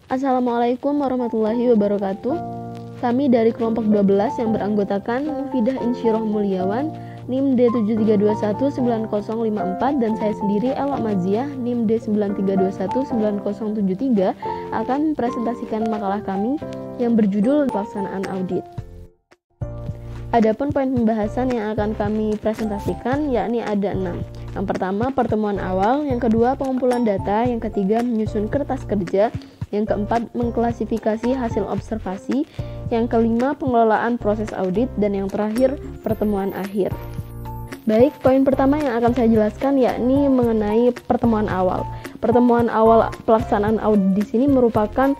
Assalamualaikum warahmatullahi wabarakatuh. Kami dari kelompok 12 yang beranggotakan Mufidah Insyirah Mulyawan, NIM D73219054, dan saya sendiri Elwa Maziah, NIM D93219073, akan mempresentasikan makalah kami yang berjudul Pelaksanaan Audit. Adapun poin pembahasan yang akan kami presentasikan yakni ada 6. Yang pertama, pertemuan awal. Yang kedua, pengumpulan data. Yang ketiga, menyusun kertas kerja. Yang keempat, mengklasifikasi hasil observasi. Yang kelima, pengelolaan proses audit. Dan yang terakhir, pertemuan akhir. Baik, poin pertama yang akan saya jelaskan yakni mengenai pertemuan awal. Pertemuan awal pelaksanaan audit di sini merupakan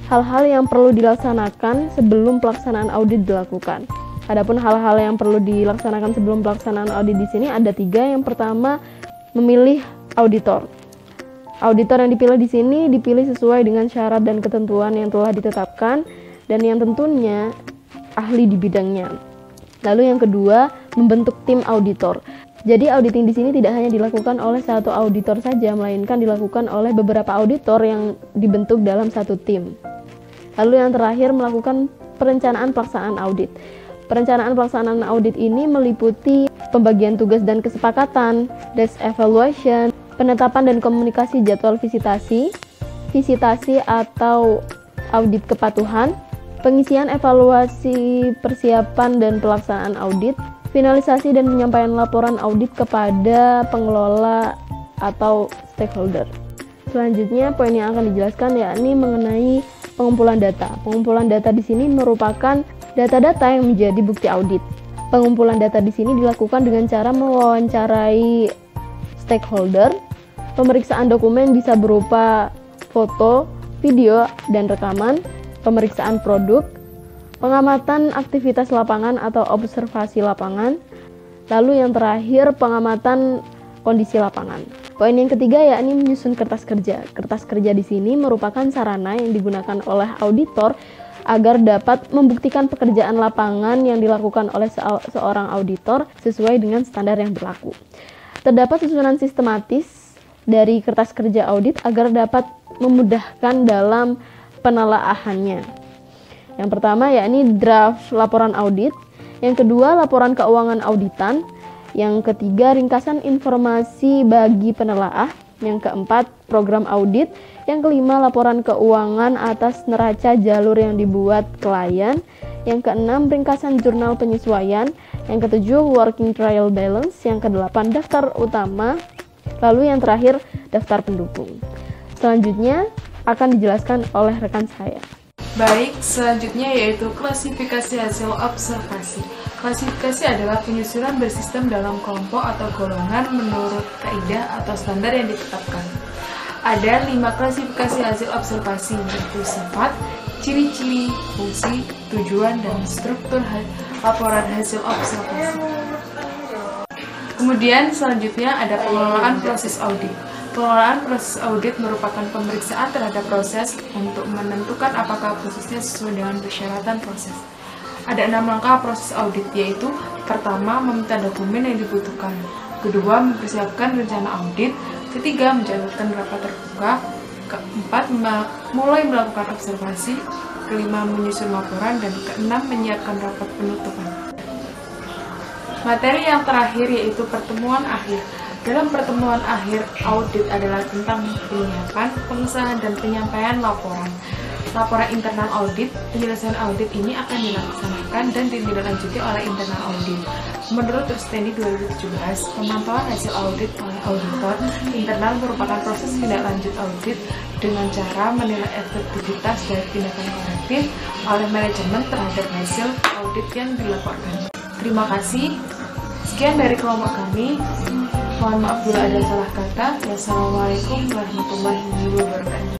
hal-hal yang perlu dilaksanakan sebelum pelaksanaan audit dilakukan. Adapun hal-hal yang perlu dilaksanakan sebelum pelaksanaan audit di sini ada 3. Yang pertama, memilih auditor. Auditor yang dipilih di sini dipilih sesuai dengan syarat dan ketentuan yang telah ditetapkan dan yang tentunya ahli di bidangnya. Lalu yang kedua, membentuk tim auditor. Jadi auditing di sini tidak hanya dilakukan oleh satu auditor saja, melainkan dilakukan oleh beberapa auditor yang dibentuk dalam satu tim. Lalu yang terakhir, melakukan perencanaan pelaksanaan audit. Perencanaan pelaksanaan audit ini meliputi pembagian tugas dan kesepakatan, desk evaluation, penetapan dan komunikasi jadwal visitasi atau audit kepatuhan, pengisian evaluasi persiapan dan pelaksanaan audit, finalisasi dan penyampaian laporan audit kepada pengelola atau stakeholder. Selanjutnya, poin yang akan dijelaskan yakni mengenai pengumpulan data. Pengumpulan data di sini merupakan data-data yang menjadi bukti audit. Pengumpulan data di sini dilakukan dengan cara mewawancarai stakeholder. Pemeriksaan dokumen bisa berupa foto, video, dan rekaman. Pemeriksaan produk, pengamatan aktivitas lapangan atau observasi lapangan. Lalu yang terakhir, pengamatan kondisi lapangan. Poin yang ketiga yakni menyusun kertas kerja. Kertas kerja di sini merupakan sarana yang digunakan oleh auditor agar dapat membuktikan pekerjaan lapangan yang dilakukan oleh seorang auditor sesuai dengan standar yang berlaku. Terdapat susunan sistematis dari kertas kerja audit agar dapat memudahkan dalam penelaahannya. Yang pertama yakni draft laporan audit, yang kedua laporan keuangan auditan, yang ketiga ringkasan informasi bagi penelaah, yang keempat program audit, yang kelima laporan keuangan atas neraca jalur yang dibuat klien, yang keenam ringkasan jurnal penyesuaian, yang ketujuh working trial balance, yang kedelapan daftar utama, lalu yang terakhir daftar pendukung. Selanjutnya akan dijelaskan oleh rekan saya. Baik, selanjutnya yaitu klasifikasi hasil observasi. Klasifikasi adalah penyusunan bersistem dalam kelompok atau golongan menurut kaidah atau standar yang ditetapkan. Ada 5 klasifikasi hasil observasi, yaitu sifat, ciri-ciri, fungsi, tujuan, dan struktur laporan hasil observasi. Kemudian selanjutnya ada pengelolaan proses audit. Pengelolaan proses audit merupakan pemeriksaan terhadap proses untuk menentukan apakah prosesnya sesuai dengan persyaratan proses. Ada 6 langkah proses audit, yaitu pertama, meminta dokumen yang dibutuhkan, kedua, mempersiapkan rencana audit, ketiga, menjalankan rapat terbuka, keempat, mulai melakukan observasi, kelima, menyusun laporan, dan keenam, menyiapkan rapat penutupan. Materi yang terakhir yaitu pertemuan akhir. Dalam pertemuan akhir, audit adalah tentang penyiapan, pengesahan, dan penyampaian laporan. Laporan internal audit, penyelesaian audit ini akan dilaksanakan dan ditindaklanjuti oleh internal audit. Menurut Rustendi 2017, pemantauan hasil audit oleh auditor internal merupakan proses tindaklanjut audit dengan cara menilai efektivitas dari tindakan korektif oleh manajemen terhadap hasil audit yang dilaporkan. Terima kasih. Sekian dari kelompok kami. Mohon maaf bila ada salah kata. Wassalamualaikum warahmatullahi wabarakatuh.